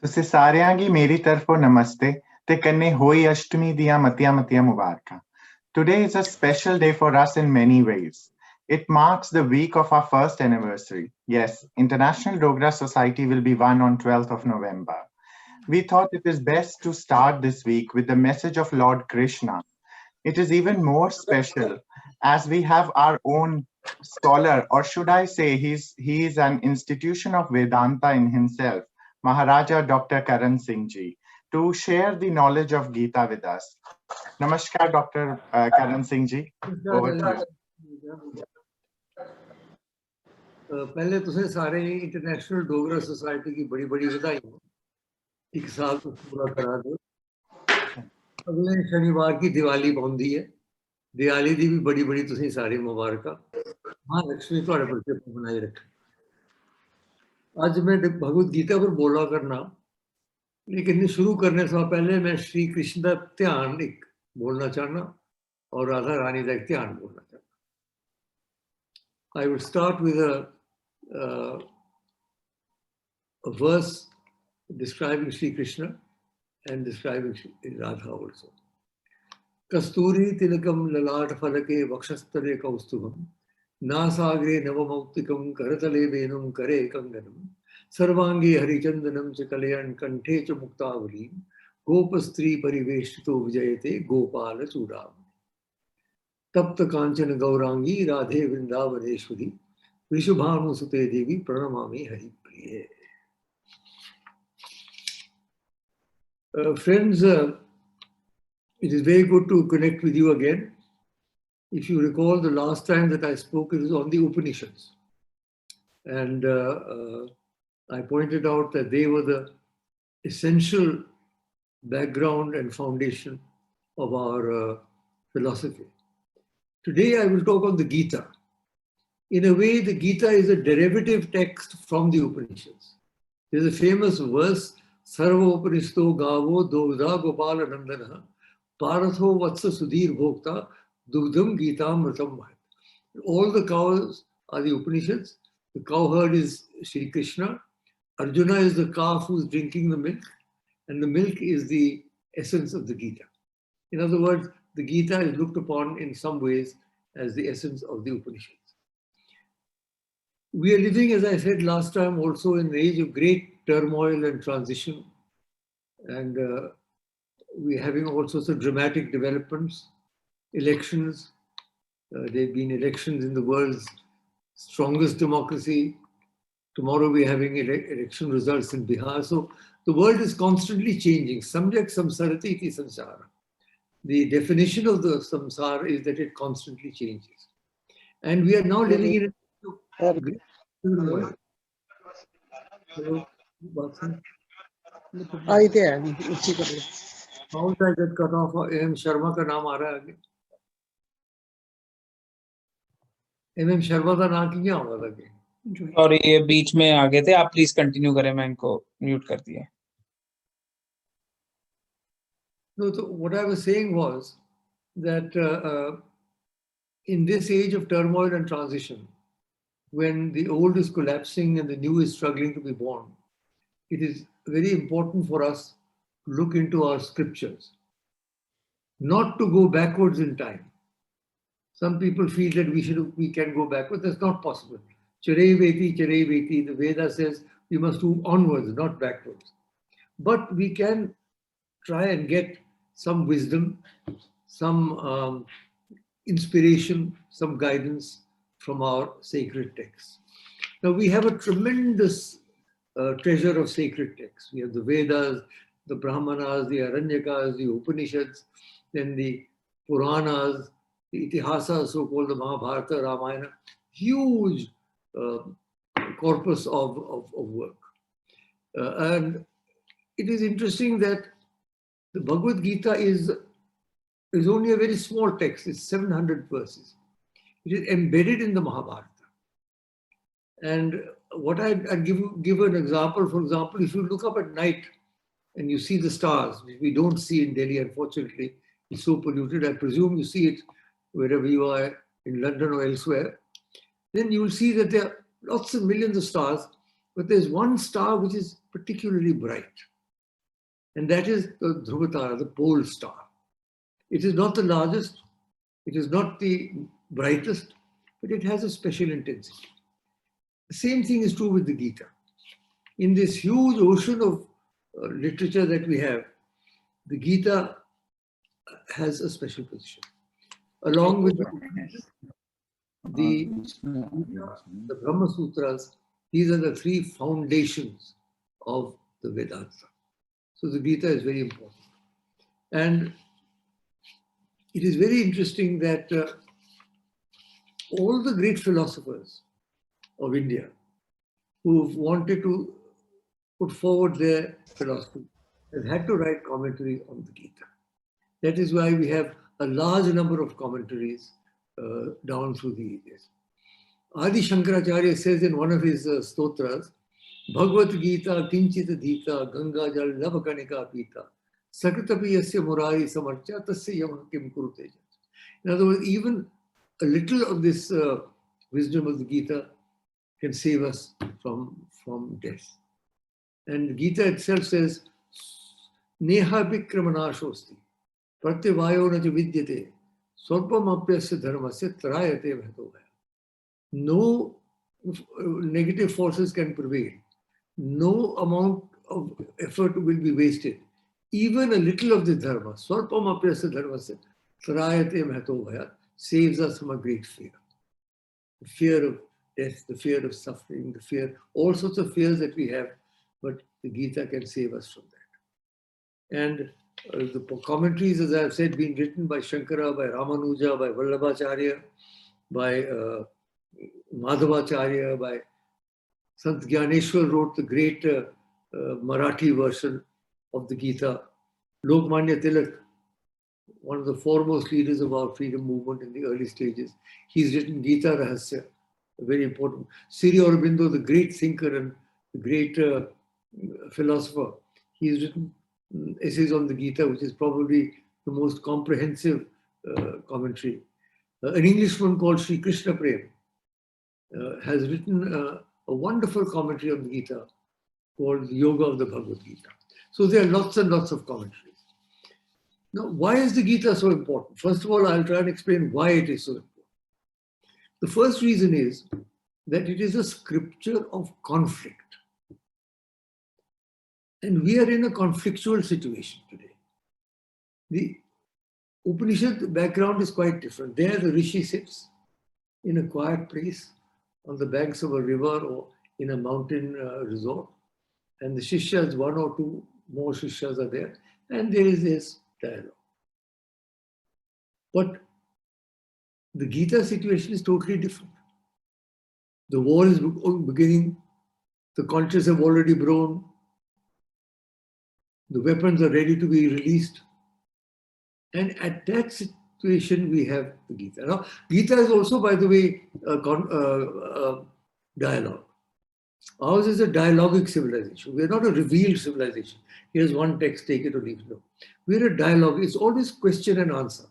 तुसे सारेआं गी मेरी तरफों नमस्ते ते कन्ने होई अष्टमी दियां मतियां मतियां मुबारकां. Today is a special day for us in many ways. It marks the week of our first anniversary. Yes, International Dogra Society will be one on 12th of November. We thought it is best to start this week with the message of Lord Krishna. It is even more special as we have our own scholar, or should I say, he is an institution of Vedanta in himself, Maharaja Dr. Karan Singh Ji, to share the knowledge of Gita with us. Namaskar, Dr. Karan Singh Ji. Over to you. पहले तुसें सारे international Dogra society की बड़ी बड़ी बधाई हो. एक साल तो पूरा करा दो. अगले शनिवार की दिवाली पौंदी है. दिवाली दी भी बड़ी बड़ी तुसें सारी मुबारक. हाँ, लक्ष्मी थोड़े पर बनाए रखे. आज मैं भगवत गीता पर बोला करना, लेकिन शुरू करने से पहले मैं श्री कृष्ण का ध्यान एक बोलना चाहना और राधा रानी का एक ध्यान बोलना चाहना. I will start with a verse describing Sri Krishna and describing Radha also. Kasturi tilakam lalat falake vakshastare kaustubam nasagre navamautikam karatale venum kare kanganam sarvangi harichandanam chakalayan kanthe cha muktavalim gopastri pariveshito vijayate gopala chudam तप्त कांचन गौरांगी राधे वृंदावनेश्वरी विशुभानु सुते देवी प्रणमामि हरिप्रिये. Friends, it is very good to connect with you again. If you recall, the last time that I spoke, it was on the Upanishads. And I pointed out that they were the essential background and foundation of our philosophy. Today I will talk on the Gita. In a way, the Gita is a derivative text from the Upanishads. There is a famous verse, Sarva Upanishto Gavo Dogda Gopala Nandana Paratho Vatsa Sudhir Bhokta Dugdham Gita Mritam Mahat. All the cows are the Upanishads. The cow herd is Sri Krishna. Arjuna is the calf who is drinking the milk. And the milk is the essence of the Gita. In other words, the Gita is looked upon in some ways as the essence of the Upanishads. We are living, as I said last time, also in an age of great turmoil and transition. And we're having all sorts of dramatic developments, elections. There have been elections in the world's strongest democracy. Tomorrow we're having election results in Bihar. So the world is constantly changing. Samyak samsarati iti samsara. The definition of the samsara is that it constantly changes. And we are now living in a great turmoil. How did I get cut off? M. Sharma का नाम आ रहा है आगे. M. Sharma का नाम क्यों आ रहा था आगे? और ये बीच में आ गए थे. आप प्लीज कंटिन्यू करें, मैं इनको म्यूट कर दिया. No, so what I was saying was that in this age of turmoil and transition, when the old is collapsing and the new is struggling to be born, it is very important for us to look into our scriptures, not to go backwards in time. Some people feel that we can go backwards. That's not possible. Charai veti, the Veda says we must move onwards, not backwards. But we can try and get some wisdom, some inspiration, some guidance from our sacred texts. Now we have a tremendous treasure of sacred texts. We have the Vedas, the Brahmanas, the Aranyakas, the Upanishads, then the Puranas, the Itihasa, so-called the Mahabharata, Ramayana, huge corpus of work. And it is interesting that the Bhagavad Gita is only a very small text. It's 700 verses. It is embedded in the Mahabharata. And what I'd give an example. For example, if you look up at night and you see the stars, which we don't see in Delhi, unfortunately, it's so polluted. I presume you see it wherever you are in London or elsewhere. Then you will see that there are lots of millions of stars, But there's one star which is particularly bright, and that is the Dhruvatara, the pole star. It is not the largest, it is not the brightest, but it has a special intensity. The same thing is true with the Gita. In this huge ocean of literature that we have, the Gita has a special position. Along with the Brahma Sutras, these are the three foundations of the Vedanta. So the Gita is very important. And it is very interesting that all the great philosophers of India who've wanted to put forward their philosophy have had to write commentary on the Gita. That is why we have a large number of commentaries down through the years. Adi Shankaracharya says in one of his stotras, Bhagavad Gita kinchita dita ganga jal lavakanika pita sakritapi yasya murari samarcha tasya yamah kim kurute. In other words, even a little of this wisdom of the Gita can save us from death. And Gita itself says, Neha vikramanashosti pratyavayo na vidyate swarpam apyasya dharmasya trayate bhatovaya. No negative forces can prevail. No amount of effort will be wasted. Even a little of the dharma, swarpam apyasya dharmasya trayate bhatovaya, saves us from a great fear. The fear of death, the fear of suffering, the fear, all sorts of fears that we have, but the Gita can save us from that. And the commentaries, as I have said, being written by Shankara, by Ramanuja, by Vallabhacharya, by Madhavacharya, by Sant Gyaneshwar wrote the great Marathi version of the Gita. Lokmanya Tilak, one of the foremost leaders of our freedom movement in the early stages, he's written Gita Rahasya, very important. Sri Aurobindo, the great thinker and the great philosopher, he's written essays on the Gita, which is probably the most comprehensive commentary. An Englishman called Sri Krishna Prem has written a wonderful commentary on the Gita called Yoga of the Bhagavad Gita. So there are lots and lots of commentaries. Now, why is the Gita so important? First of all, I'll try and explain why it is so important. The first reason is that it is a scripture of conflict. And we are in a conflictual situation today. The Upanishad background is quite different. There the Rishi sits in a quiet place on the banks of a river or in a mountain resort. And the Shishyas, one or two more Shishyas are there. And there is this dialogue. But the Gita situation is totally different. The war is beginning. The conches have already blown. The weapons are ready to be released. And at that situation, we have the Gita. Now, Gita is also, by the way, a dialogue. Ours is a dialogic civilization. We are not a revealed civilization. Here's one text, take it or leave it. No. We're a dialogue. It's always question and answer.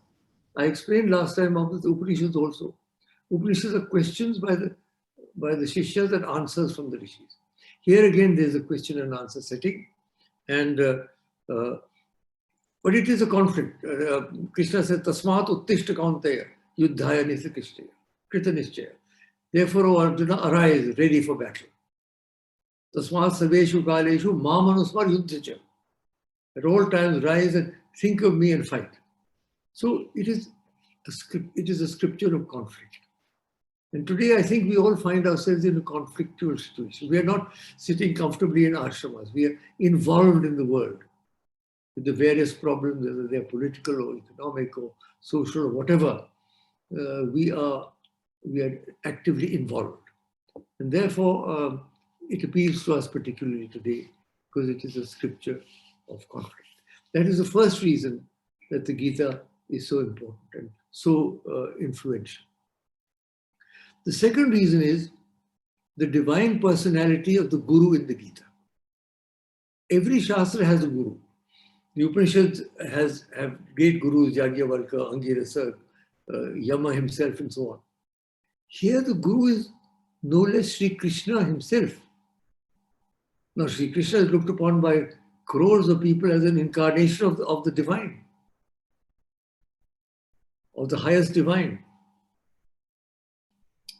I explained last time about the Upanishads also. Upanishads are questions by the Shishyas and answers from the Rishis. Here again, there's a question and answer setting. And but it is a conflict. Krishna said, Tasmat uttishta kaunteya yuddhaya nisakishtaya krita nischaya. Therefore, O Arjuna, arise, ready for battle. Tasmat sarveshu kaleshu mamanusmar yuddhacha. At all times, rise and think of me and fight. So it is a scripture of conflict. And today, I think we all find ourselves in a conflictual situation. We are not sitting comfortably in ashramas. We are involved in the world with the various problems, whether they're political or economic or social or whatever. We are actively involved. And therefore, it appeals to us particularly today because it is a scripture of conflict. That is the first reason that the Gita is so important and so influential. The second reason is the divine personality of the Guru in the Gita. Every Shastra has a Guru. The Upanishads have great gurus, Yajnavalkya, Angirasa, Yama himself, and so on. Here the Guru is no less Sri Krishna himself. Now, Sri Krishna is looked upon by crores of people as an incarnation of the divine, of the highest divine.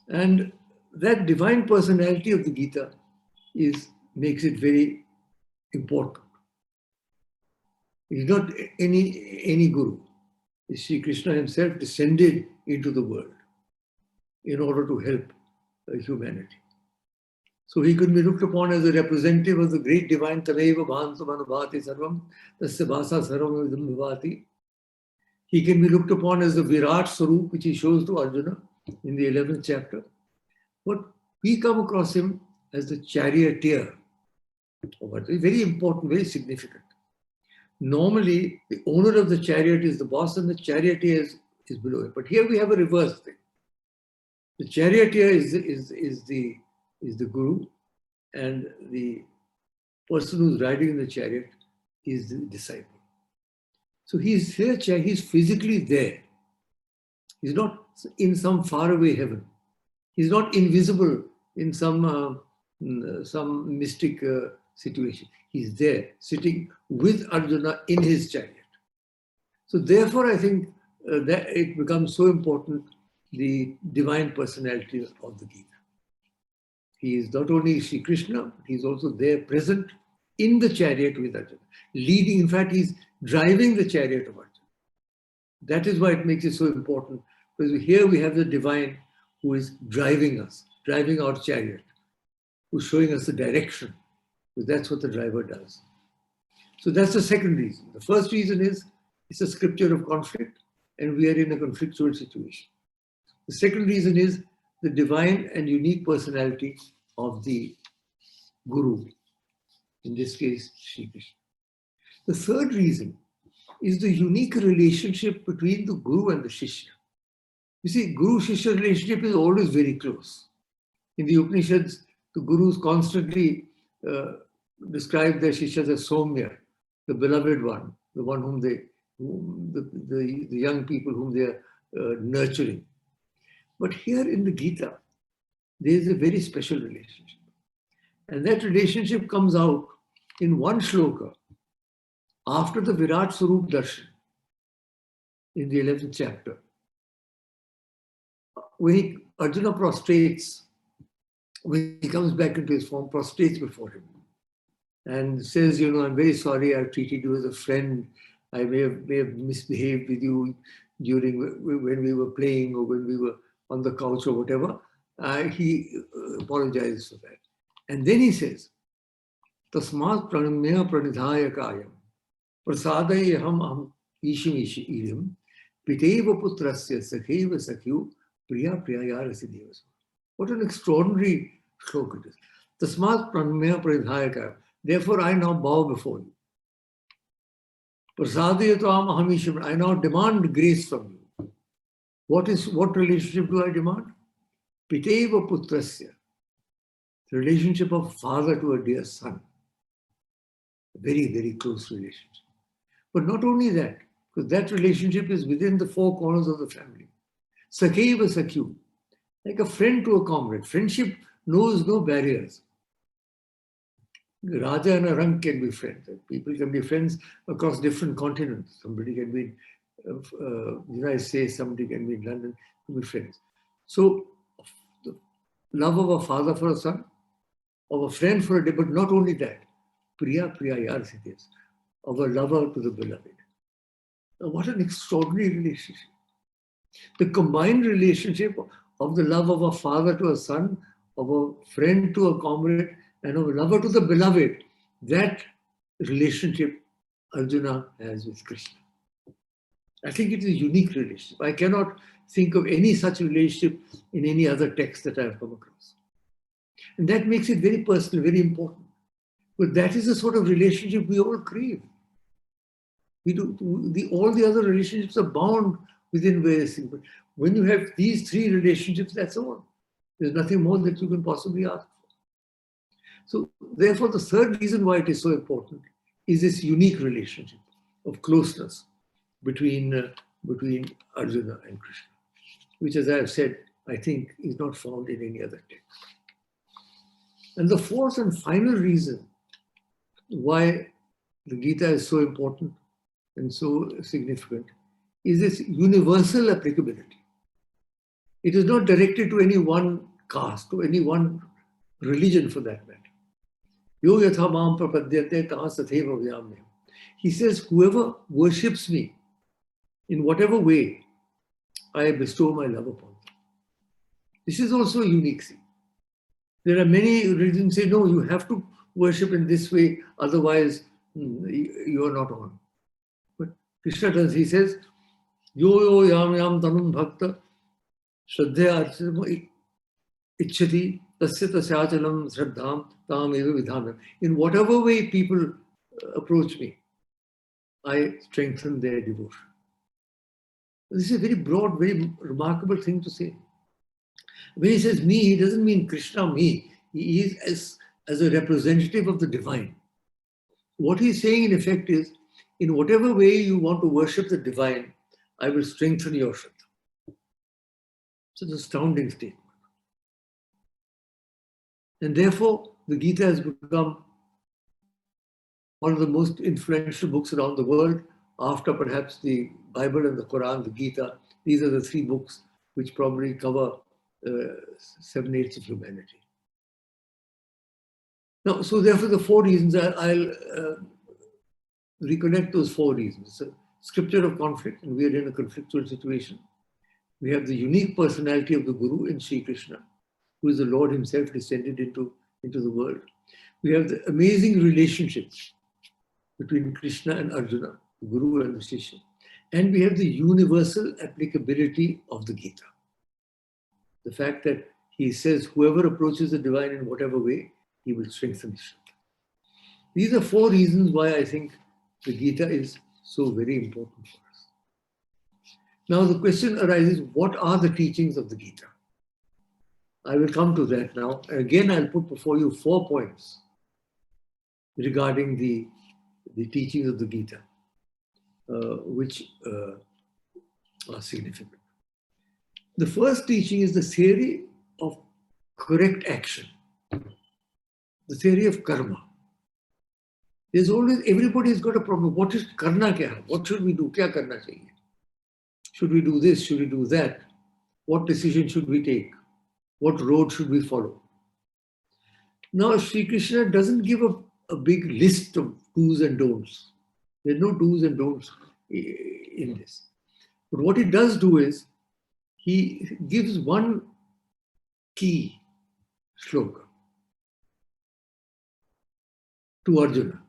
And that divine personality of the Gita makes it very important. He's not any guru. Sri Krishna himself descended into the world in order to help humanity. So he could be looked upon as a representative of the great divine Tameva Bhantam Anubhati Sarvam, Tasya Bhasa Sarvam Vidam Vivati. He can be looked upon as the Virat Sarup, which he shows to Arjuna in the 11th chapter. But we come across him as the charioteer. Very important, very significant. Normally, the owner of the chariot is the boss and the charioteer is below him. But here we have a reverse thing. The charioteer is the guru, and the person who's riding in the chariot is the disciple. So he's here, he's physically there. He's not in some faraway heaven. He's not invisible in some mystic situation. He's there, sitting with Arjuna in his chariot. So therefore, I think that it becomes so important, the divine personality of the Gita. He is not only Sri Krishna, he's also there present in the chariot with Arjuna, leading, in fact, he's driving the chariot of Arjuna. That is why it makes it so important, because here we have the divine who is driving us, driving our chariot, who's showing us the direction, because that's what the driver does. So that's the second reason. The first reason is it's a scripture of conflict, and we are in a conflictual situation. The second reason is the divine and unique personality of the Guru, in this case, Sri Krishna. The third reason is the unique relationship between the Guru and the Shishya. You see, Guru-Shishya relationship is always very close. In the Upanishads, the Gurus constantly describe their Shishyas as Somya, the beloved one, the one whom the young people whom they are nurturing. But here in the Gita, there is a very special relationship. And that relationship comes out in one shloka after the Virat Sarup Darshan in the 11th chapter. When Arjuna prostrates, when he comes back into his form, prostrates before him and says, you know, I'm very sorry, I've treated you as a friend. I may have misbehaved with you during when we were playing or when we were on the couch or whatever. He apologizes for that. And then he says, Tasmat pranamya pranidhaya kayam prasadayaham aham ishim irim piteva putrasya sakheva sakyu priya priyayarasi devas. What an extraordinary shloka it is. Tasmat pranamya pranidhaya kayam. Therefore, I now bow before you. Prasadayaham aham ishim. I now demand grace from you. What relationship do I demand? Piteva putrasya. The relationship of father to a dear son. A very, very close relationship. But not only that, because that relationship is within the four corners of the family. Sakheva sakyu. Like a friend to a comrade. Friendship knows no barriers. Raja and a rank can be friends. People can be friends across different continents. Somebody can be in the United States, somebody can be in London, can be friends. So, the love of a father for a son, of a friend for a day, but not only that, priya yarsitis, of a lover to the beloved. Now, what an extraordinary relationship. The combined relationship of the love of a father to a son, of a friend to a comrade, and of a lover to the beloved, that relationship Arjuna has with Krishna. I think it is a unique relationship. I cannot think of any such relationship in any other text that I have come across. And that makes it very personal, very important. But that is the sort of relationship we all crave. All the other relationships are bound within various things. But when you have these three relationships, that's all. There's nothing more that you can possibly ask for. So therefore, the third reason why it is so important is this unique relationship of closeness between Arjuna and Krishna, which, as I have said, I think is not found in any other text. And the fourth and final reason why the Gita is so important and so significant is its universal applicability. It is not directed to any one caste, to any one religion for that matter. Yo yatha mam prapadyate taha satheva vyamyam. He says, whoever worships me in whatever way, I bestow my love upon them. This is also a unique thing. There are many religions say, no, you have to worship in this way, otherwise you are not on. But Krishna does, he says, yo yo yam yam tanum bhakta shraddhaya architamo ichchati tasya tasyachalam shraddham tam eva vidhanam. In whatever way people approach me, I strengthen their devotion. This is a very broad, very remarkable thing to say. When he says me, he doesn't mean Krishna, me. He is as a representative of the divine. What he's saying in effect is, in whatever way you want to worship the divine, I will strengthen your Shraddha. It's an astounding statement. And therefore, the Gita has become one of the most influential books around the world, after perhaps the Bible and the Quran, the Gita. These are the three books which probably cover 7/8 of humanity. Now, so therefore, the four reasons, I'll reconnect those four reasons. It's a scripture of conflict, and we are in a conflictual situation. We have the unique personality of the Guru in Sri Krishna, who is the Lord himself descended into the world. We have the amazing relationship between Krishna and Arjuna, the Guru and the Shishya. And we have the universal applicability of the Gita. The fact that he says, whoever approaches the divine in whatever way, he will strengthen his Shraddha. These are four reasons why I think the Gita is so very important for us. Now the question arises, what are the teachings of the Gita? I will come to that now. Again, I'll put before you 4 points regarding the teachings of the Gita, which are significant. The first teaching is the theory of correct action, the theory of karma. There's always, everybody's got a problem. What is karna kya? What should we do? Kya karna chahiye? Should we do this? Should we do that? What decision should we take? What road should we follow? Now, Sri Krishna doesn't give a big list of do's and don'ts. There are no do's and don'ts in this. But what he does do is, he gives one key shloka to Arjuna.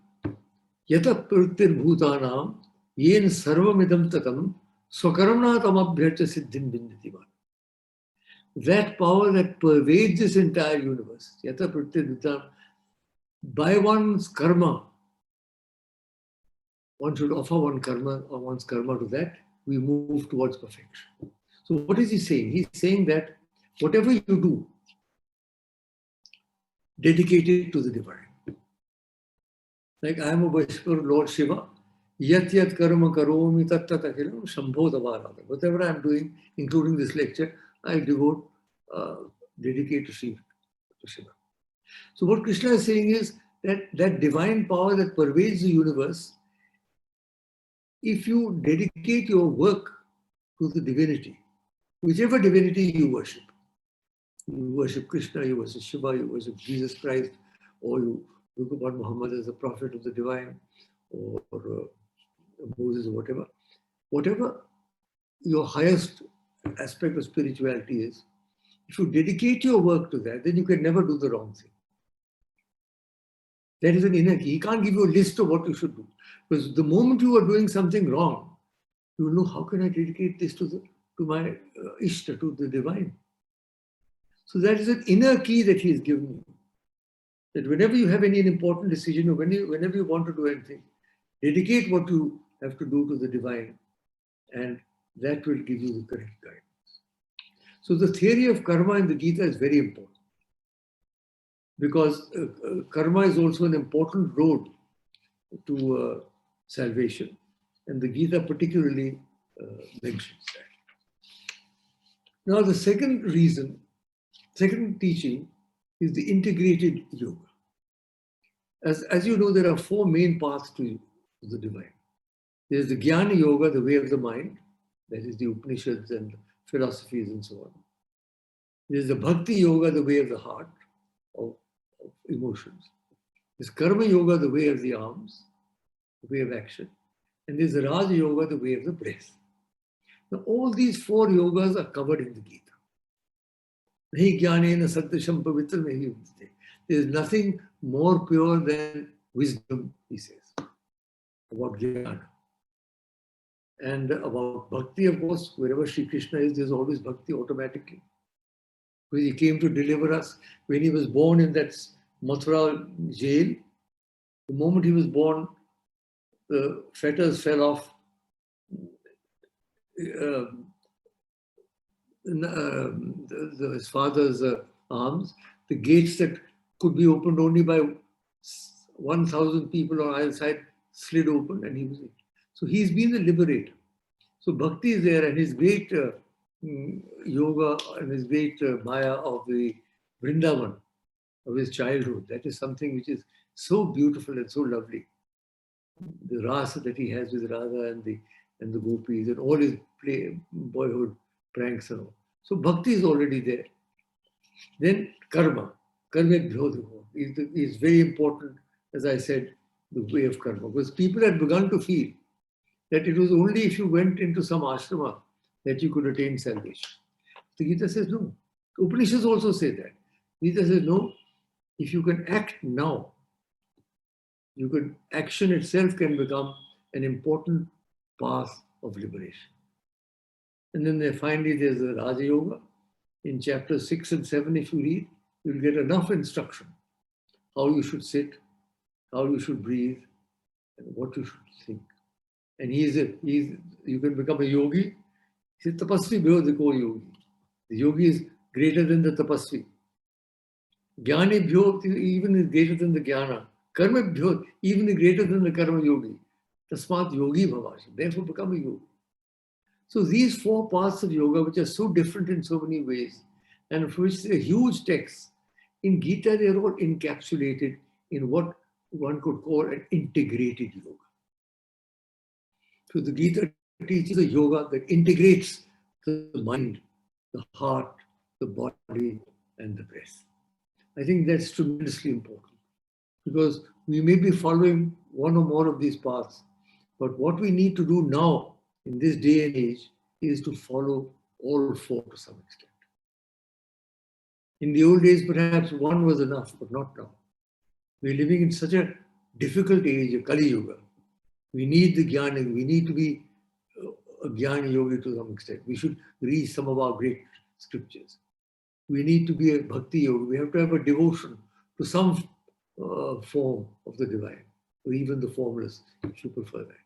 Yata pravrittir bhutanam yen sarvamidam tatam swakaramna tamabhyarcha siddhim bindati man. That power that pervades this entire universe, yata pravrittir bhutanam, by one's karma, one should offer one's karma to that, we move towards perfection. So what is he saying? He's saying that whatever you do, dedicate it to the divine. Like I am a worshipper of Lord Shiva, yat yat karma karomi tat tat akhilam shambho tavarada. Whatever I am doing, including this lecture, I devote, dedicate to Shiva. So what Krishna is saying is that divine power that pervades the universe, if you dedicate your work to the divinity, whichever divinity you worship Krishna, you worship Shiva, you worship Jesus Christ, or you look upon Muhammad as a prophet of the divine, or Moses, or whatever your highest aspect of spirituality is, if you dedicate your work to that, then you can never do the wrong thing. That is an inner key. He can't give you a list of what you should do. Because the moment you are doing something wrong, you will know, how can I dedicate this to my Ishta, to the divine? So that is an inner key that he has given you. That whenever you have any important decision, or whenever you want to do anything, dedicate what you have to do to the divine, and that will give you the correct guidance. So the theory of karma in the Gita is very important, because karma is also an important road to salvation, and the Gita particularly mentions that. Now the second teaching is the integrated yoga. As you know, there are four main paths to the divine. There's the Jnana Yoga, the way of the mind, that is the Upanishads and philosophies and so on. There's the Bhakti Yoga, the way of the heart, of emotions. There's Karma Yoga, the way of the arms, the way of action. And there's the Raja Yoga, the way of the breath. Now, all these four yogas are covered in the Gita. Nahi jnanena sadrisham pavitra nahi udite. There's nothing more pure than wisdom, he says, about jnana. And about bhakti, of course, wherever Sri Krishna is, there's always bhakti automatically. Because he came to deliver us. When he was born in that Mathura jail, the moment he was born, the fetters fell off his father's arms. The gates that could be opened only by 1,000 people on either side slid open, and he was in. So he's been the liberator. So bhakti is there, and his great yoga and his great maya of the Vrindavan, of his childhood, that is something which is so beautiful and so lovely. The rasa that he has with Radha and the gopis and all his boyhood pranks and all. So bhakti is already there. Then karma. Karma is very important, as I said, the way of karma. Because people had begun to feel that it was only if you went into some ashrama that you could attain salvation. The Gita says no. Upanishads also say that. Gita says no, if you can act now, action itself can become an important path of liberation. And then finally there's the Raja Yoga. In chapters 6 and 7, if you read, you'll get enough instruction. How you should sit, how you should breathe, and what you should think. And you can become a yogi. He says, tapasvi bhyo deko yogi. The yogi is greater than the tapasvi. Jnani bhyo even is greater than the jnana. Karma bhyo even is greater than the karma yogi. Tasmat yogi bhavashi. Therefore become a yogi. So these four paths of yoga, which are so different in so many ways, and for which there are huge texts, in Gita they are all encapsulated in what one could call an integrated yoga. So the Gita teaches a yoga that integrates the mind, the heart, the body, and the breath. I think that's tremendously important, because we may be following one or more of these paths, but what we need to do now in this day and age is to follow all four to some extent. In the old days, perhaps one was enough, but not now. We're living in such a difficult age, a Kali Yuga. We need the Jnana. We need to be a Jnana yogi to some extent. We should read some of our great scriptures. We need to be a Bhakti yogi. We have to have a devotion to some form of the divine, or even the formless, if you prefer that.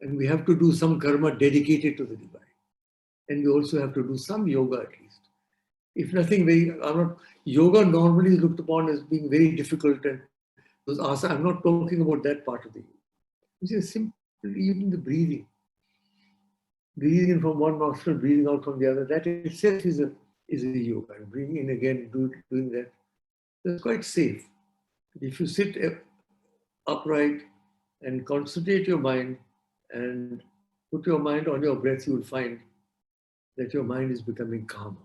And we have to do some karma dedicated to the divine. And we also have to do some yoga at least. If nothing yoga normally is looked upon as being very difficult, and those asana, I'm not talking about that part of the yoga. It's just simply even the breathing. Breathing in from one nostril, breathing out from the other, that itself is a yoga. And breathing in again, doing that, that's quite safe. If you sit upright and concentrate your mind and put your mind on your breath, you will find that your mind is becoming calmer.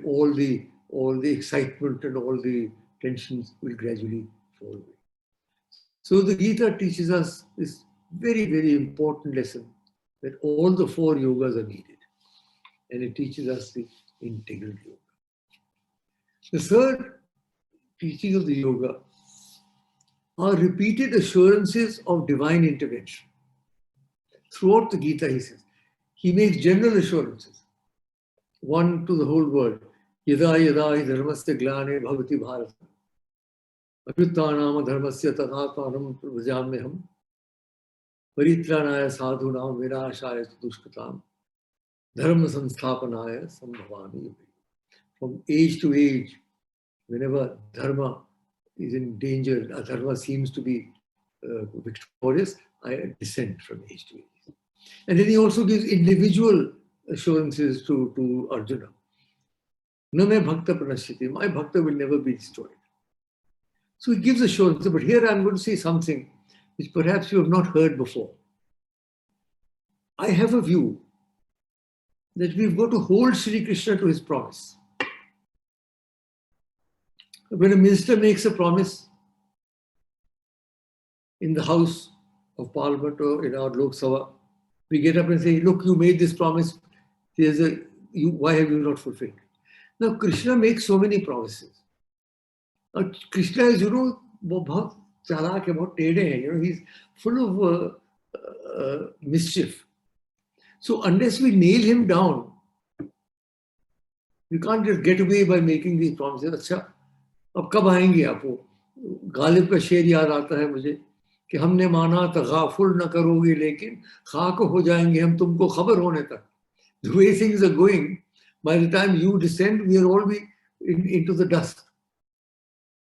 All the excitement and all the tensions will gradually fall away. So the Gita teaches us this very, very important lesson, that all the four yogas are needed. And it teaches us the integral yoga. The third teaching of the yoga are repeated assurances of divine intervention. Throughout the Gita, he says, he makes general assurances. One to the whole world. Yada yada hi dharmasya glane bhavati bharata. Abhyuttanama dharmasya tathatmanam prabhajamyaham. Paritranaya sadhunam vinashaya dushkatam. Dharma samsthapanaya sambhavami. From age to age, whenever dharma is in danger, dharma seems to be victorious, I dissent from age to age. And then he also gives individual assurances to Arjuna. Na me bhakta pranashyati. My bhakta will never be destroyed. So he gives assurance. But here I'm going to say something which perhaps you have not heard before. I have a view that we've got to hold Sri Krishna to his promise. When a minister makes a promise in the House of Parliament or in our Lok Sabha, we get up and say, look, you made this promise. Why have you not fulfilled? Now, Krishna makes so many promises. Krishna is, वो बहुत चालाक है, बहुत टेढ़े हैं. He's full of mischief. So unless we nail him down, we can't just get away by making these promises. अच्छा, अब कब आएंगे आप? वो गालिब का शेर याद आता है मुझे कि हमने माना तगाफुल न करोगे लेकिन खाक हो जाएंगे हम तुमको खबर होने तक. The way things are going, by the time you descend, we are all into the dust.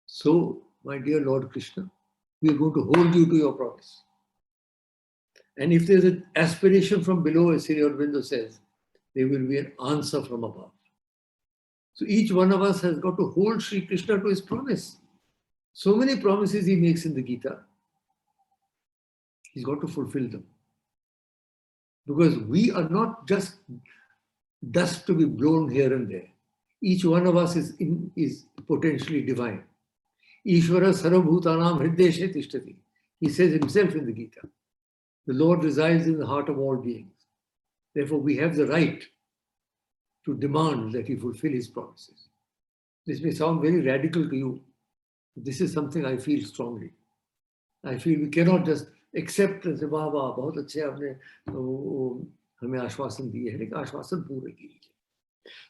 So, my dear Lord Krishna, we are going to hold you to your promise. And if there's an aspiration from below, as Sri Aurobindo says, there will be an answer from above. So each one of us has got to hold Sri Krishna to his promise. So many promises he makes in the Gita. He's got to fulfill them. Because we are not just dust to be blown here and there. Each one of us is potentially divine. Ishvara sarvabhutanam hrideshe tishtati. He says himself in the Gita. The Lord resides in the heart of all beings. Therefore, we have the right to demand that he fulfill his promises. This may sound very radical to you. But this is something I feel strongly. I feel we cannot just accept and say, वाह वाह बहुत अच्छे आपने हमें आश्वासन दिए हैं, लेकिन आश्वासन पूरे कीजिए.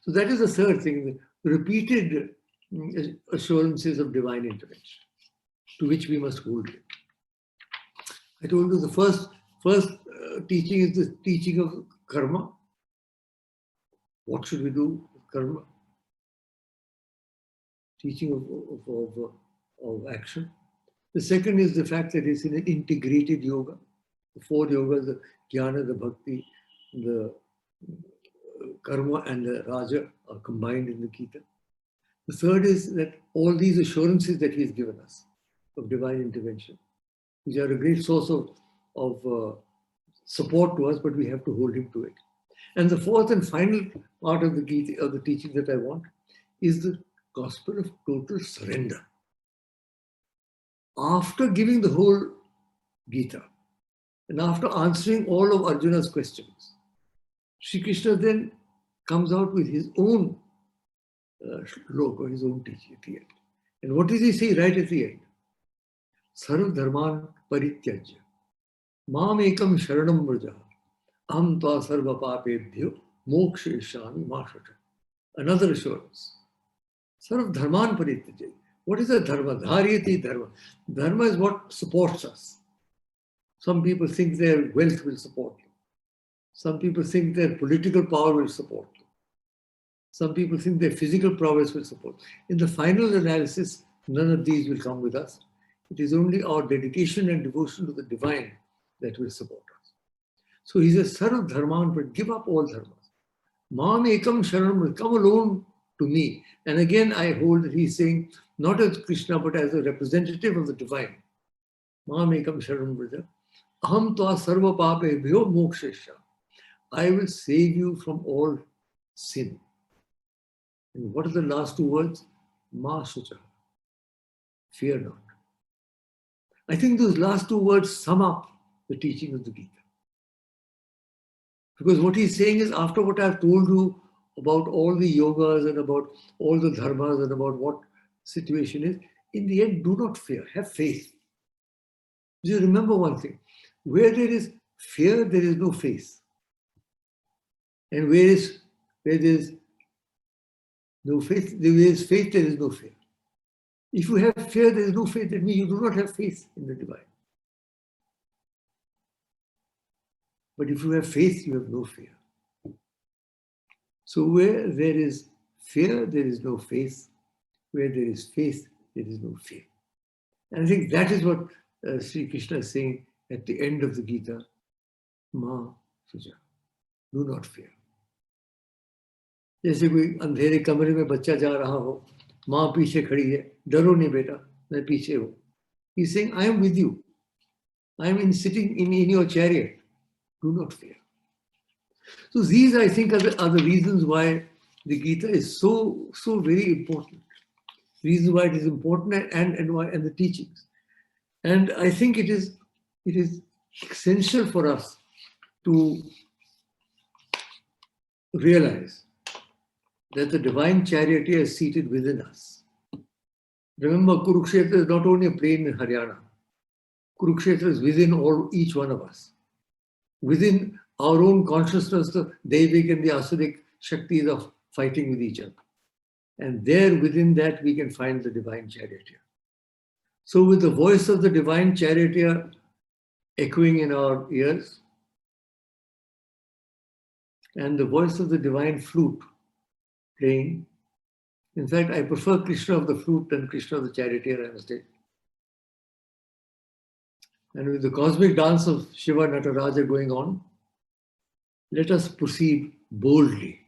So that is the third thing, the repeated assurances of divine intervention, to which we must hold it. I told you the first teaching is the teaching of karma. What should we do with karma? Teaching of action. The second is the fact that it's in an integrated yoga. The four yogas, the jnana, the bhakti, the karma and the raja are combined in the Gita. The third is that all these assurances that he has given us of divine intervention, which are a great source of support to us, but we have to hold him to it. And the fourth and final part of the Gita, of the teaching that I want, is the gospel of total surrender. After giving the whole Gita, and after answering all of Arjuna's questions, Sri Krishna then comes out with his own shloka, his own teaching at the end. And what does he say right at the end? Sarv dharman parityajya mam ekam sharanam vraja aham tva sarva papebhyo mokshayishami ma shata. Another assurance. Sarv dharman parityajya. What is a dharma? Dharyati dharma. Dharma is what supports us. Some people think their wealth will support you. Some people think their political power will support you. Some people think their physical prowess will support. In the final analysis, none of these will come with us. It is only our dedication and devotion to the divine that will support us. So he says, Sarv dharman, but give up all dharmas. Mam ekam sharanam, come alone to me. And again, I hold that he's saying, not as Krishna, but as a representative of the divine. Mam ekam sharanam vraja. Aham tva sarva papebhyo mokshesha. I will save you from all sin. And what are the last two words? Ma shucha. Fear not. I think those last two words sum up the teaching of the Gita. Because what he's saying is, after what I've told you about all the yogas and about all the dharmas and about what situation is, in the end, do not fear. Have faith. Just remember one thing. Where there is fear, there is no faith. And where there is no faith, there is faith, there is no fear. If you have fear, there is no faith. That means you do not have faith in the divine. But if you have faith, you have no fear. So where there is fear, there is no faith. Where there is faith, there is no fear. And I think that is what Sri Krishna is saying at the end of the Gita. Ma suja. Do not fear. जैसे कोई अंधेरे कमरे में बच्चा जा रहा हो, माँ पीछे खड़ी है, डरो नहीं बेटा, मैं पीछे हूँ. He's saying, I am with you. I am sitting in your chariot. Do not fear. So these, I think, are the reasons why the Gita is so very important. Reasons why it is important and the teachings. And I think it is essential for us to realize that the divine charioteer is seated within us. Remember, Kurukshetra is not only a plain in Haryana. Kurukshetra is within each one of us. Within our own consciousness, the Devic and the Asuric Shaktis of fighting with each other. And there, within that, we can find the divine charioteer. So with the voice of the divine charioteer echoing in our ears, and the voice of the divine flute playing. In fact, I prefer Krishna of the flute than Krishna of the charioteer, I must say. And with the cosmic dance of Shiva Nataraja going on, let us proceed boldly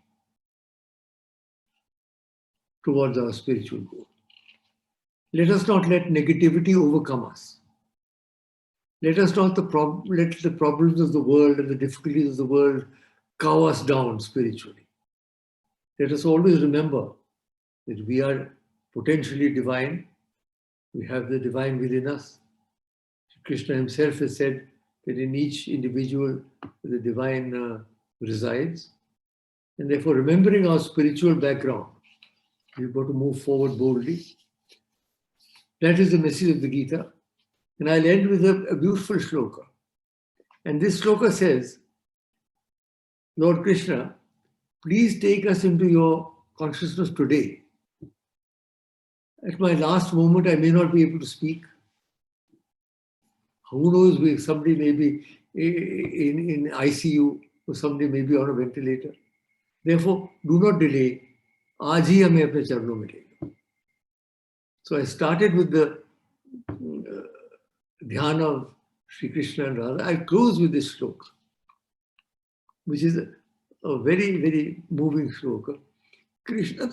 towards our spiritual goal. Let us not let negativity overcome us. Let us not let the problems of the world and the difficulties of the world cow us down spiritually. Let us always remember that we are potentially divine. We have the divine within us. Krishna himself has said that in each individual the divine resides. And therefore, remembering our spiritual background, we've got to move forward boldly. That is the message of the Gita. And I'll end with a beautiful shloka. And this shloka says, Lord Krishna, please take us into your consciousness today. At my last moment, I may not be able to speak. Who knows, somebody may be in ICU or somebody may be on a ventilator. Therefore, do not delay. Aaj hi hame apne charanon mein le lo. So I started with the dhyana of Sri Krishna and Radha. I close with this shloka, which is a very, very moving shloka. Krishna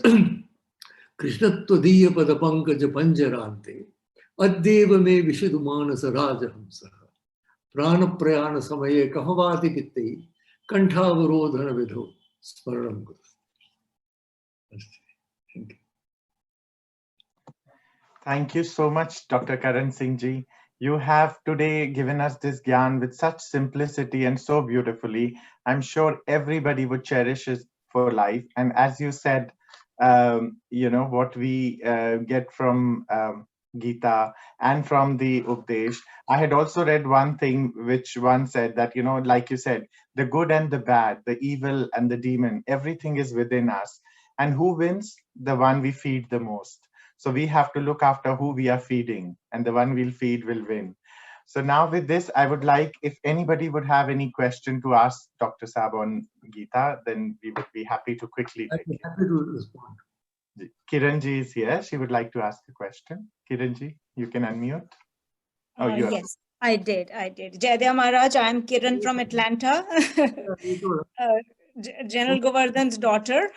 Tvadiya Padapankaj Panjarante Addeva me Vishadumanasa Rajahamsa Prana Prayana Samaye Kahavati Pitte Kantavarodhana Vidho Smaranam Guru. Thank you. Thank you so much, Dr. Karan Singh Ji. You have today given us this Gyan with such simplicity and so beautifully. I'm sure everybody would cherish it for life. And as you said, what we get from Gita and from the Updesh. I had also read one thing which one said that, like you said, the good and the bad, the evil and the demon, everything is within us. And who wins? The one we feed the most. So we have to look after who we are feeding, and the one we'll feed will win. So now with this, I would like, if anybody would have any question to ask Dr. Saab on Gita, then we would be happy to quickly take it. Happy to respond. Kiran Ji is here. She would like to ask a question. Kiran Ji, you can unmute. Yes, I did. Jayadeva Maharaj, I am Kiran from Atlanta, General Govardhan's daughter.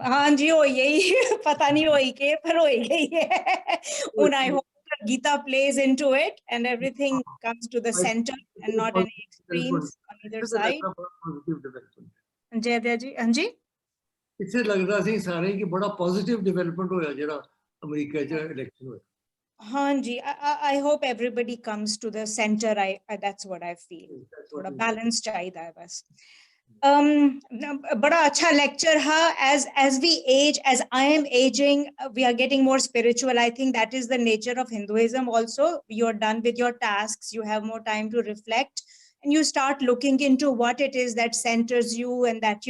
हाँ जी हो यही पता नहीं होई के पर हो गई है. And I hope that Gita plays into it and everything comes to the center and not any extremes on either side. Jaydev जी, हाँ जी. इससे लगता सी सारे कि बड़ा पॉजिटिव डेवलपमेंट होया जेड़ा अमेरिका च इलेक्शन होया. हाँ जी, I hope everybody comes to the center. That's what I feel. थोड़ा balance चाहिए है बस. बड़ा अच्छा lecture ha. As we age, as I am aging, we are getting more spiritual. I think that is the nature of Hinduism also. You're done with your tasks, you have more time to reflect, and you start looking into what it is that centers you and that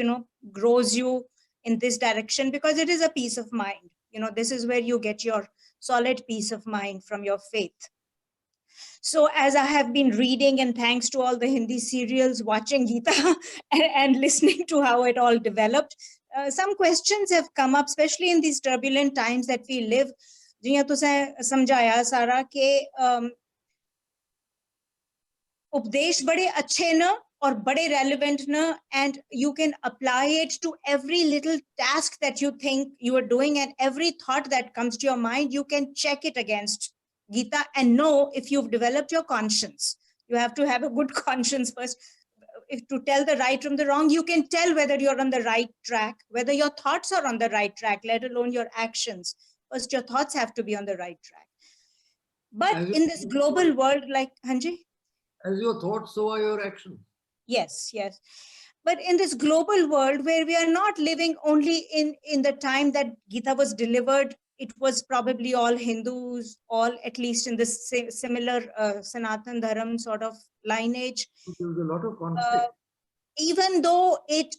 grows you in this direction, because it is a peace of mind. This is where you get your solid peace of mind from your faith. So as I have been reading, and thanks to all the Hindi serials, watching Gita and listening to how it all developed, some questions have come up, especially in these turbulent times that we live. जियां तुसें समझाया सारा के उपदेश बड़े अच्छे न, or bade relevant na, and you can apply it to every little task that you think you are doing, and every thought that comes to your mind, you can check it against Gita and know if you've developed your conscience. You have to have a good conscience first. If to tell the right from the wrong, you can tell whether you're on the right track, whether your thoughts are on the right track, let alone your actions. First, your thoughts have to be on the right track. But As in this global world, like Hanji, as your thoughts, so are your actions. yes, yes. But in this global world where we are not living only in the time that Gita was delivered, it was probably all Hindus, all at least in this similar Sanatan Dharam sort of lineage. There's a lot of conflict. Even though it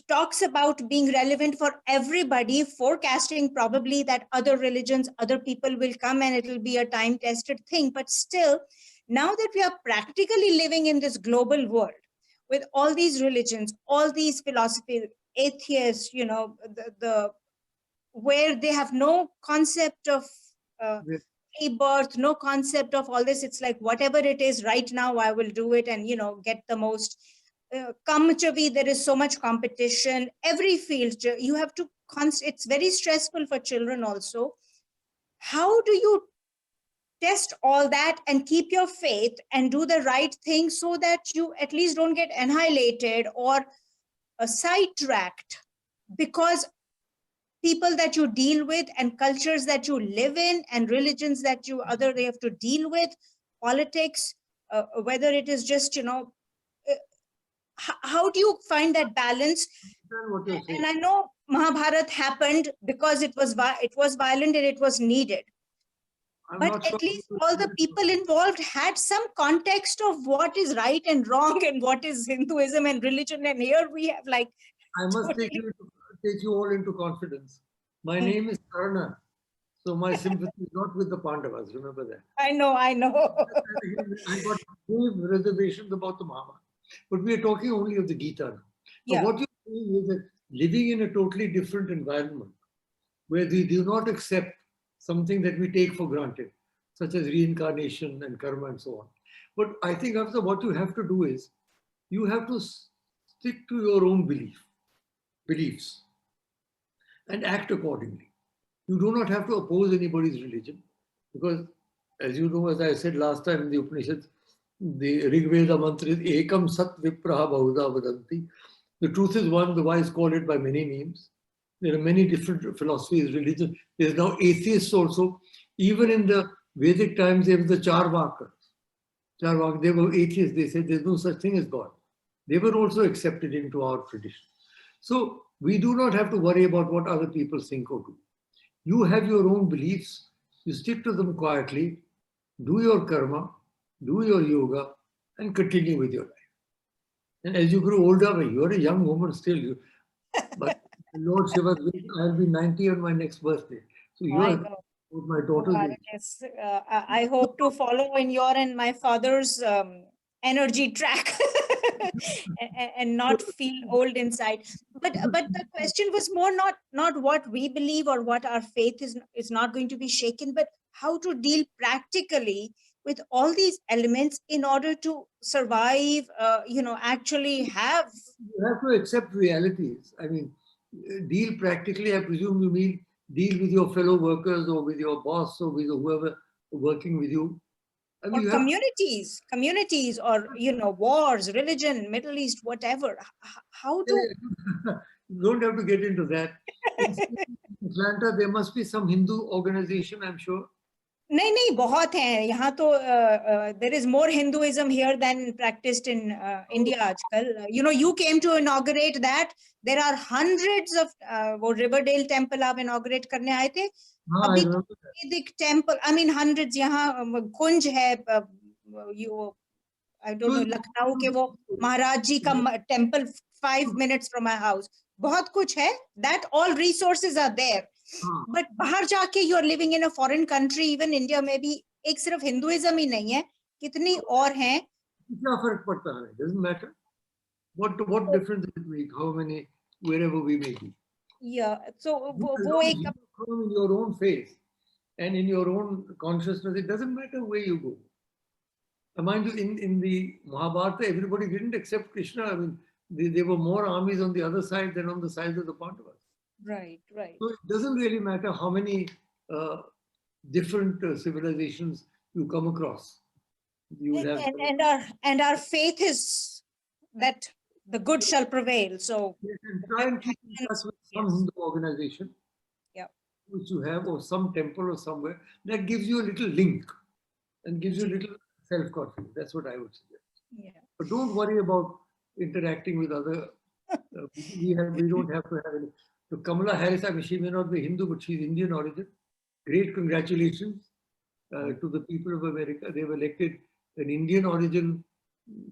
talks about being relevant for everybody, forecasting probably that other religions, other people will come and it will be a time-tested thing. But still, now that we are practically living in this global world with all these religions, all these philosophies, atheists, the where they have no concept of Yes. rebirth, no concept of all this. It's like whatever it is right now, I will do it and get the most. Kamachavi, there is so much competition. Every field you have to it's very stressful for children also. How do you test all that and keep your faith and do the right thing so that you at least don't get annihilated or sidetracked because people that you deal with and cultures that you live in and religions that you they have to deal with, politics, whether it is just how do you find that balance? What you're saying. And I know Mahabharat happened because it was violent and it was needed. I'm But not at sure least all the people involved had some context of what is right and wrong and what is Hinduism and religion. And here we have like. I must totally- take you all into confidence. My name is Karna, so my sympathy is not with the Pandavas. Remember that. I know. I got grave reservations about the Mahabharata, but we are talking only of the Gita now. Yeah. But what you're saying is that living in a totally different environment, where we do not accept something that we take for granted, such as reincarnation and karma and so on. But I think after what you have to do is, you have to stick to your own beliefs and act accordingly. You do not have to oppose anybody's religion because, as you know, as I said last time in the Upanishads, the Rig Veda mantra is Ekam Sat Vipraha Bahuda Vadanti. The truth is one, the wise call it by many names. There are many different philosophies, religions. There's now atheists also. Even in the Vedic times, there was the Charvakas. They were atheists. They said there's no such thing as God. They were also accepted into our tradition. So we do not have to worry about what other people think or do. You have your own beliefs. You stick to them quietly. Do your karma. Do your yoga. And continue with your life. And as you grow older, you're a young woman still. But Lord Shiva, I'll be 90 on my next birthday. So you are my daughter's age. Yes, I hope to follow in your and my father's energy track and not feel old inside. But the question was more not what we believe or what our faith is not going to be shaken, but how to deal practically with all these elements in order to survive, actually have. You have to accept realities. I mean, deal practically, I presume you mean deal with your fellow workers or with your boss or with whoever working with you. I mean, Or communities or, wars, religion, Middle East, whatever. How to... You don't have to get into that. In Atlanta, there must be some Hindu organization, I'm sure. नहीं बहुत हैं यहाँ तो there is more Hinduism here than practiced in India आजकल. You came to inaugurate that. There are hundreds of वो Riverdale temple आप inaugurate करने आए थे. अभी तो Vedic temple, I mean hundreds. यहाँ कुंज है, I don't know, लखनऊ के वो महाराज जी का temple 5 minutes from my house. बहुत कुछ है. That all resources are there. But बाहर जाके you are living in a foreign country, even India में भी एक सिर्फ हिंदुइज्म ही नहीं है, कितनी और हैं. क्या फर्क पड़ता है? Doesn't matter. What difference does it make? How many, wherever we may be. Yeah. So वो एक in your own faith and in your own consciousness, it doesn't matter where you go. Mind you, in the Mahabharata, everybody didn't accept Krishna. I mean, there were more armies on the other side than on the side of the Pandavas. Right, right. So it doesn't really matter how many different civilizations you come across. You will have And our faith is that the good shall prevail. So you can try and keep in touch with some Yes. Hindu organization, Yeah. which you have, or some temple or somewhere that gives you a little link and gives you a little self-confidence. That's what I would suggest. yeah. But don't worry about interacting with other. We don't have to have any. So Kamala Harris, I mean, she may not be Hindu, but she's Indian origin. Great congratulations to the people of America. They've elected an Indian origin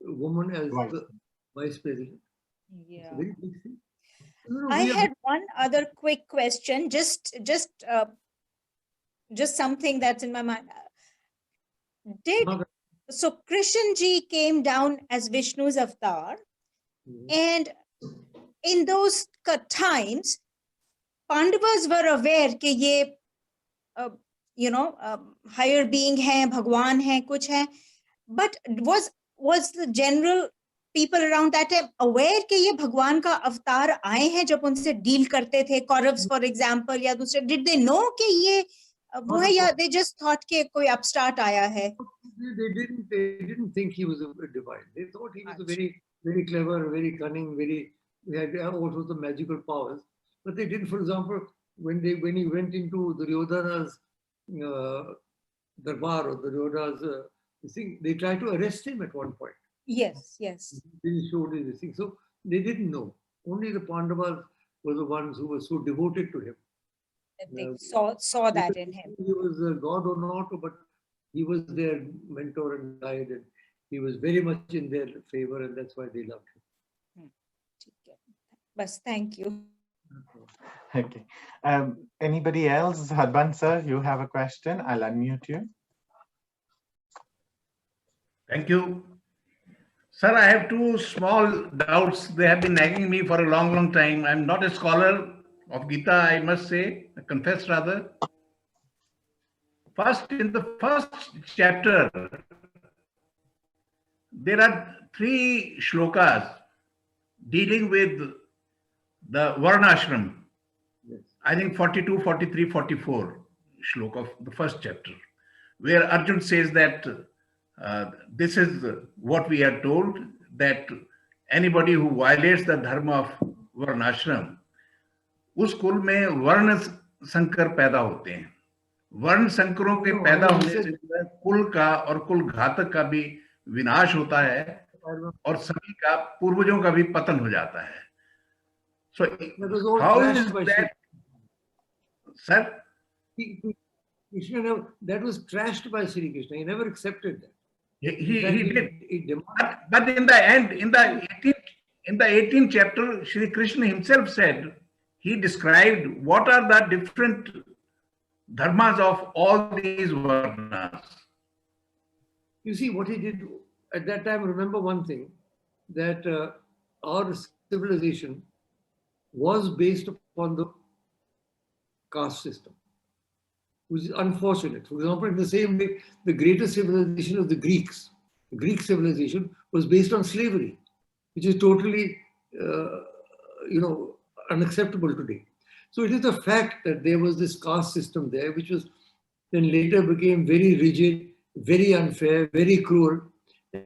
woman as Right. the vice president. It's Yeah. a very big thing. You know, I we are- had one other quick question, just something that's in my mind. So Krishan ji came down as Vishnu's avatar, and in those times, Pandavas were aware कि ये higher being है, भगवान है, कुछ है, but was the general people around that time aware कि ये भगवान का अवतार आए हैं जब उनसे डील करते थे, Kauravs for example, या दूसरे, did they know कि ये वो है, या they just thought कि कोई upstart आया है? They didn't think he was a divine. They thought he was a very, very clever, very cunning, he had all sorts of magical powers. But they didn't, for example, when he went into Duryodhana's darbar or Duryodhana's thing, they tried to arrest him at one point. Yes. They showed him this thing. So they didn't know. Only the Pandavas were the ones who were so devoted to him. They saw that in him. He was a god or not, but he was their mentor and guide, and he was very much in their favor, and that's why they loved him. Bas, thank you. Okay. Anybody else? Hadban sir, you have a question? I'll unmute you. Thank you. Sir, I have two small doubts. They have been nagging me for a long, long time. I'm not a scholar of Gita, I must say, confess rather. First, in the first chapter, there are 3 shlokas dealing with the Varnashram. Yes. I think 42, 43, 44 shloka of the first chapter, where Arjun says that this is what we are told, that anybody who violates the dharma of Varnashram, उस कुल में वर्ण संकर पैदा होते हैं. वर्ण संकरों के पैदा होने से कुल का और कुल घातक का भी विनाश होता है और सभी का पूर्वजों का भी पतन हो जाता है. So how is that, sir? Krishna, that was trashed by Sri Krishna. He never accepted that. He did. But in the end, in the 18th chapter, Sri Krishna himself said, he described what are the different dharmas of all these varnas. You see, what he did at that time, remember one thing, that our civilization was based upon the caste system, which is unfortunate. For example, in the same way, the greatest civilization of the Greeks, the Greek civilization, was based on slavery, which is totally, unacceptable today. So it is the fact that there was this caste system there, which was then later became very rigid, very unfair, very cruel.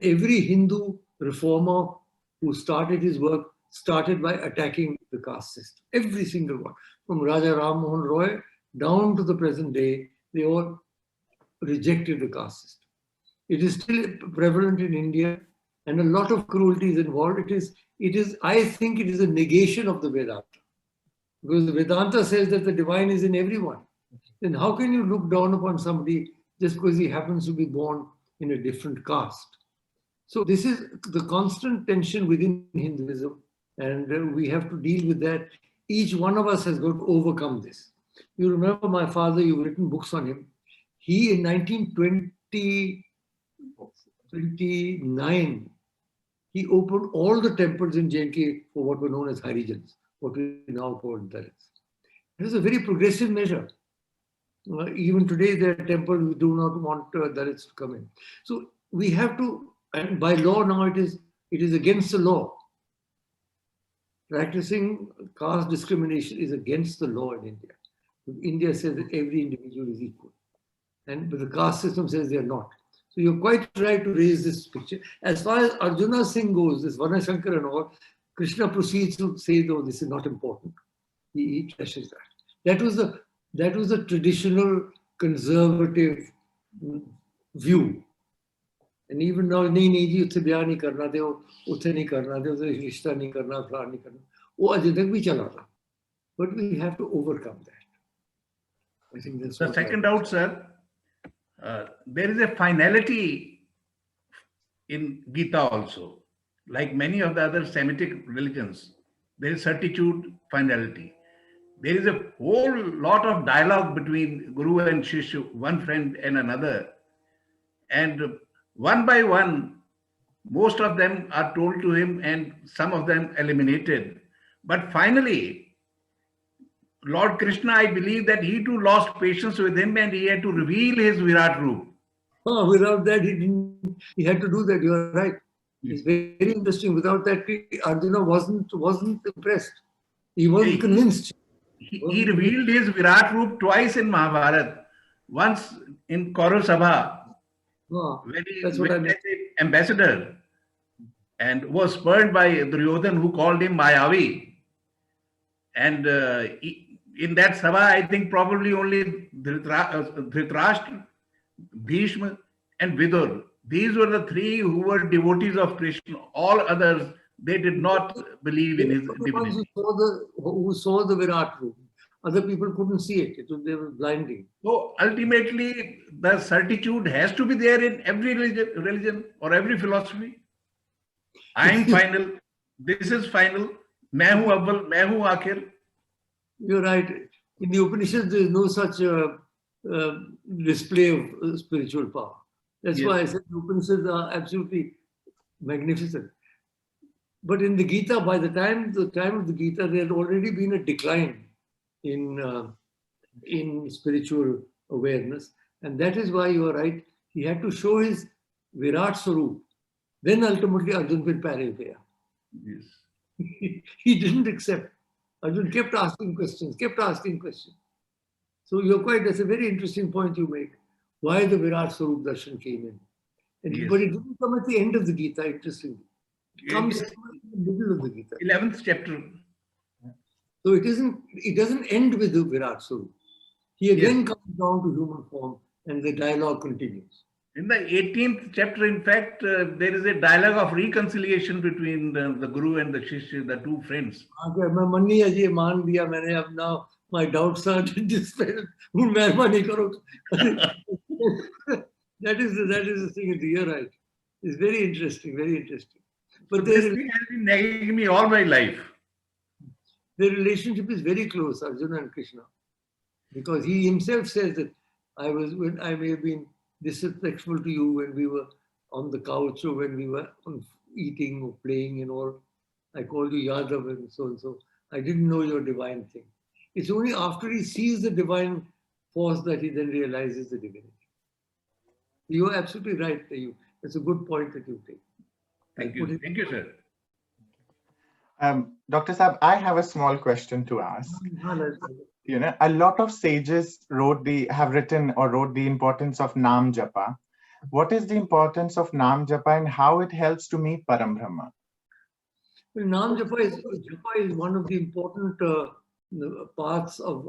Every Hindu reformer who started his work started by attacking the caste system. Every single one, from Raja Ram Mohan Roy down to the present day, they all rejected the caste system. It is still prevalent in India, and a lot of cruelty is involved. I think it is a negation of the Vedanta. Because the Vedanta says that the divine is in everyone. Then how can you look down upon somebody just because he happens to be born in a different caste? So this is the constant tension within Hinduism, and we have to deal with that. Each one of us has got to overcome this. You remember my father, you've written books on him. He, in 1929, he opened all the temples in JNK for what were known as Harijans, what we now call Dalits. It is a very progressive measure. Even today, there are temples who do not want Dalits to come in. So we have to, and by law now it is against the law. Practicing caste discrimination is against the law in India. India says that every individual is equal, but the caste system says they are not. So you're quite right to raise this picture. As far as Arjuna Singh goes, this Varnashankar and all, Krishna proceeds to say, though, this is not important. He trashes that. That was the traditional conservative view. And even now, nahi ji, utthe biyah nahi karna de, utthe nahi karna de, utthe rishta nahi karna, flan nahi karna. वो अजय तक भी चला था. But we have to overcome that. I think that's the second doubt, sir. There is a finality in Gita also. Like many of the other Semitic religions, there is certitude, finality. There is a whole lot of dialogue between Guru and Shishya, one friend and another. And one by one, most of them are told to him and some of them eliminated. But finally, Lord Krishna, I believe that he too lost patience with him and he had to reveal his Virat Roop. Oh, without that, he had to do that. You're right. It's very interesting. Without that, Arjuna wasn't impressed. He wasn't convinced. He revealed his Virat Roop twice in Mahabharata. Once in Kaurav Sabha, when he was an ambassador and was spurned by Duryodhan, who called him Mayavi. And in that Sabha, I think probably only Dhritarashtra, Bhishma and Vidur. These were the three who were devotees of Krishna. All others, they did not believe in his divinity. Who saw the Virat Roop. Other people couldn't see it. They were blinding. So ultimately, the certitude has to be there in every religion or every philosophy. I am final. This is final. Main hu awwal, main hu aakhir. You're right. In the Upanishads, there is no such display of spiritual power. That's why I said the Upanishads are absolutely magnificent. But in the Gita, by the time of the Gita, there had already been a decline in spiritual awareness. And that is why you are right. He had to show his Virat Swarup. Then ultimately Arjun will parry there. Yes. He didn't accept. Arjun kept asking questions. So you're quite, that's a very interesting point you make. Why the Virat Swarup Darshan came in. But it didn't come at the end of the Gita, interestingly. It comes in the middle of the Gita. 11th chapter. So it doesn't end with the Virat Swarup. He again comes down to human form and the dialogue continues. In the 18th chapter, in fact, there is a dialogue of reconciliation between the Guru and the Shishya, the two friends. Now my doubts are dispelled. That is the thing. You're right. It's very interesting, very interesting. But this thing has been nagging me all my life. The relationship is very close, Arjuna and Krishna, because he himself says that I may have been disrespectful to you when we were on the couch or when we were eating or playing and all. I called you Yadav and so and so. I didn't know your divine thing. It's only after he sees the divine force that he then realizes the divinity. You are absolutely right. That's a good point that you take. Thank you. Thank you, sir. Dr. Saab, I have a small question to ask. You know, a lot of sages wrote the importance of Nam Japa. What is the importance of Nam Japa and how it helps to meet Param Brahma? Well, Nam Japa is one of the important parts of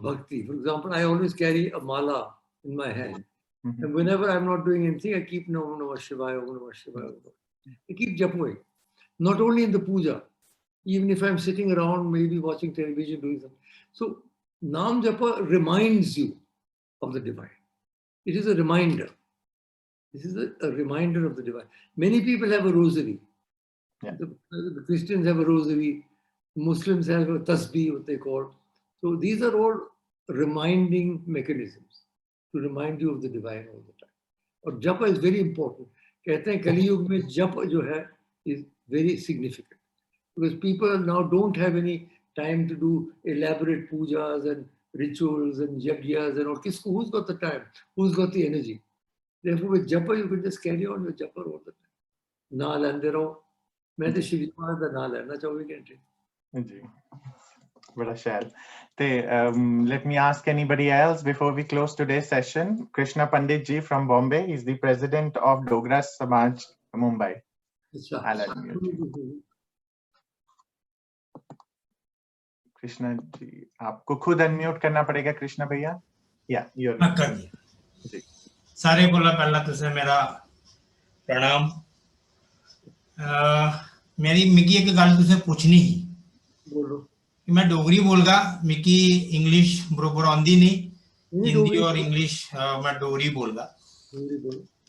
bhakti. For example, I always carry a mala in my hand. Mm-hmm. And whenever I'm not doing anything, I keep Om Namah Shivaya, Om Namah Shivaya. I keep japaing. Not only in the puja, even if I'm sitting around, maybe watching television, doing something. So Nam Japa reminds you of the divine. It is a reminder. This is a reminder of the divine. Many people have a rosary. Yeah. The Christians have a rosary. Muslims have a tasbih, what they call. So these are all reminding mechanisms to remind you of the divine all the time. Or japa is very important. कहते हैं कली युग में जप जो है is very significant because people now don't have any time to do elaborate pujas and rituals and yagyas and all. Who's got the time? Who's got the energy? Therefore, with japa, you can just carry on with japa all the time. Na lende raho. मैं तो शिव कुमार का ना लेना 24 घंटे. जी, बड़ा शैल. Let me ask anybody else before we close today's session. Krishna Pandit ji from Bombay is the president of Dogra Samaj, Mumbai. I'll unmute you. Krishna ji, आपको खुद unmute करना पड़ेगा कृष्णा भैया. या you're कर दिया. सारे कोला पहला तुसे मेरा प्रणाम. मेरी मिकी एक गल तुसे पूछनी ही. बोलो. कि मैं डोगरी बोलगा, मिकी इंग्लिश बरोबर आंदी नहीं. हिंदी और इंग्लिश मैं डोगरी बोलगा.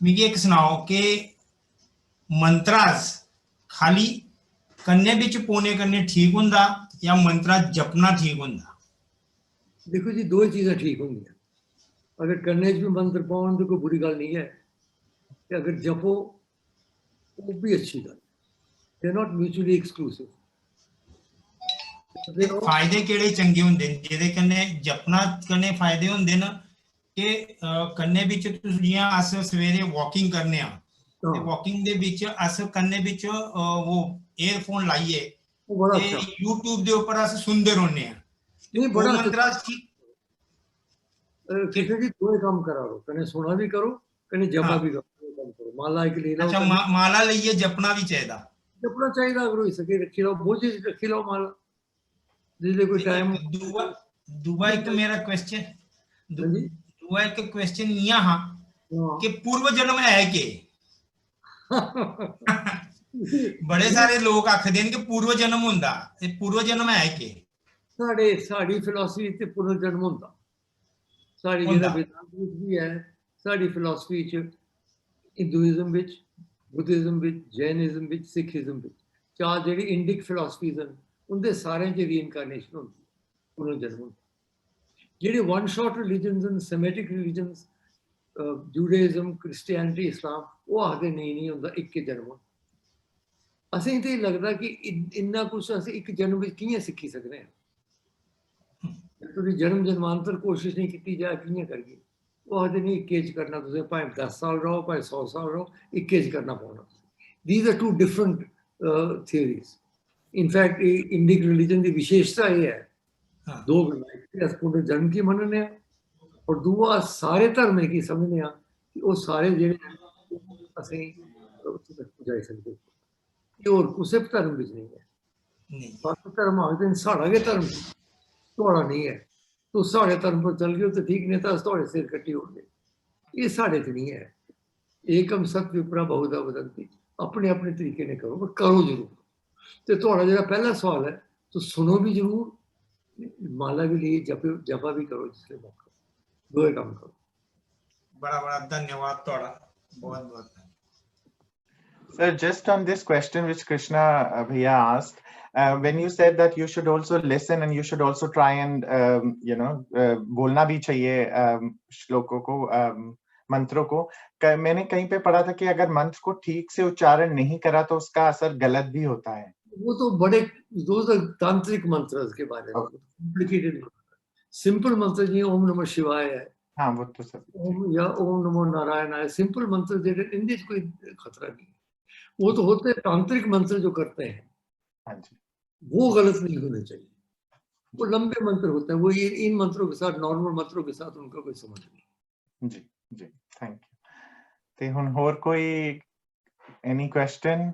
मिकी एक सुनाओ कि मंत्रास खाली कन्ने बिच पोने करने ठीक हुंदा या मंत्रा जपना ठीक हुंदा? देखो जी, दो चीजें ठीक होंगी. अगर करने भी मंत्र पाओ तो कोई बुरी गल नहीं है. अगर जपो वो भी अच्छी गल. They are not mutually exclusive. फायदे केड़े चंगे हुंदे जेदे कन्ने जपना कन्ने फायदे हुंदे न कि कन्ने बिच तुस जियां अस सवेरे वॉकिंग करने आ ते वॉकिंग दे बिच अस कन्ने बिच वो ईयरफोन लाइए ते YouTube दे ऊपर अस सुनदे रहने आ. नहीं, बड़ा मंत्रा ठीक. किसी भी कोई काम करा लो, कने सुना भी करो, कने जपा भी करो. माला एक ले लो. अच्छा, माला लइए जपना भी चाहिदा. जपना चाहिए अगर हो सके रखी लो, बहुत चीज रखी लो माला जिसले कोई टाइम. दुआ एक मेरा क्वेश्चन, दुआ एक क्वेश्चन निया हां कि पूर्व जन्म है के? बड़े सारे लोग आखदे न कि पूर्व जन्म हुंदा. ते पूर्व जन्म है के? साड़ी फिलॉसफी ते पूर्व जन्म हुंदा. साड़ी जेड़ा वेदांत भी है, साड़ी फिलॉसफी च हिंदुइज्म विच, बुद्धिज्म विच, जैनिज्म विच, सिखिज्म विच, चार जेडी इंडिक फिलॉसफीज न उनदे सारे च रीइनकार्नेशन होंदी, पूर्व जन्म होंदा. जेडे one shot religions and Semitic religions, Judaism, Christianity, इस्लाम, वो आखदे नहीं होंदा एक जन्म. असें ते लगदा कि इन्ना कुछ अस एक जन्म विच कियां सिक्खी सकदे हां. तुसीं जन्म जन्मांतर कोशिश नहीं की जाए कियां करिए. वो आखदे नहीं इक्के च करना. तुसें भाएं 10 साल रहो, भाएं 100 साल रहो, इक्के च करना पौना. These are two different theories. In fact, Indic religion की विशेषता ये है, दो अस पूरे जन्म की मनने और दूआ सारे धर्म की समझने कि वो सारे जेडे असें पुजाई सकते. और कुसै धर्म विच नहीं है. बाकी धर्म आखदे साढ़ा गै धर्म थोड़ा नहीं है. तो साढ़े धर्म पर चल गए तो ठीक, नहीं तो अस थोड़े सिर कट्टी होंगे. ये साढ़े च नहीं है. एकम सत विप्रा बहुधा वदंती. अपने अपने तरीके ने करो, पर करो जरूर. तो थोड़ा जो पहला सवाल है, तो सुनो भी जरूर, माला भी लिए, जपा भी करो जिससे मौका. दो काम करो. बड़ा बड़ा धन्यवाद थोड़ा. बहुत बहुत. Sir, just on this question which Krishna Bhaiya asked, when you said that you should also listen and you should also try and बोलना भी चाहिए श्लोकों को, मंत्रों को. मैंने कहीं पे पढ़ा था कि अगर मंत्र को ठीक से उच्चारण नहीं करा तो उसका असर गलत भी होता है. वो तो बड़े तांत्रिक मंत्र के बारे में, कॉम्प्लिकेटेड. सिंपल मंत्र जी ओम नमः शिवाय है, हाँ वो तो सब, ओम या ओम नमो नारायणाय, सिंपल मंत्र जेडे इनके कोई खतरा नहीं. वो तो होते हैं तांत्रिक मंत्र जो करते हैं. हाँ जी, वो गलत नहीं होने चाहिए. वो लंबे मंत्र होते हैं, वो इन मंत्रों के साथ, नॉर्मल मंत्रों के साथ उनका कोई संबंध नहीं. जी जी, थैंक यू. ते हुन होर कोई any question,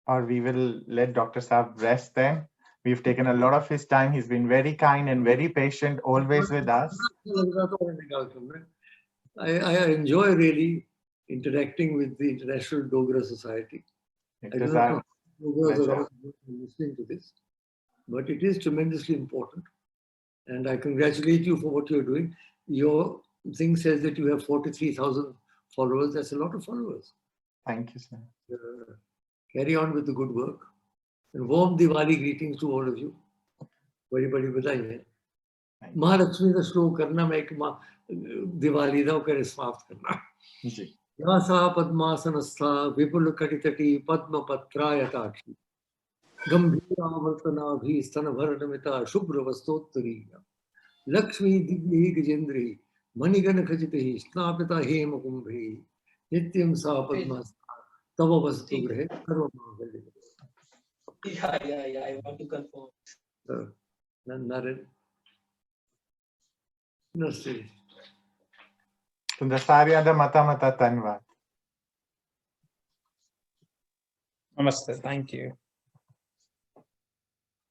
or we will let Dr. Saab rest then. We've taken a lot of his time. He's been very kind and very patient, always with us. I enjoy really interacting with the International Dogra Society. It is our pleasure. Listening to this, but it is tremendously important, and I congratulate you for what you're doing. Your thing says that you have 43,000 followers. That's a lot of followers. Thank you, sir. Carry on with the good work, and warm Diwali greetings to all of you. बड़ी बड़ी बधाई है. महालक्ष्मी का श्लोक करना, मैं एक दिवाली का करे समाप्त करना. जी. या सा पद्मासनस्था विपुल कटितटी पद्म पत्रायताक्षी गंभीरावर्तनाभि स्तनभरणमिता शुभ्र वस्तोत्तरीया लक्ष्मी दिव्यै गजेन्द्री मणिगण खचितैः स्नापिता हेम कुंभैः Nityam sa padmasana tava vastu grahe karva mangalyam. Yeah, I want to confirm. Naren. Namaste. Sundasaryada Mata Tanvat. Namaste. Thank you.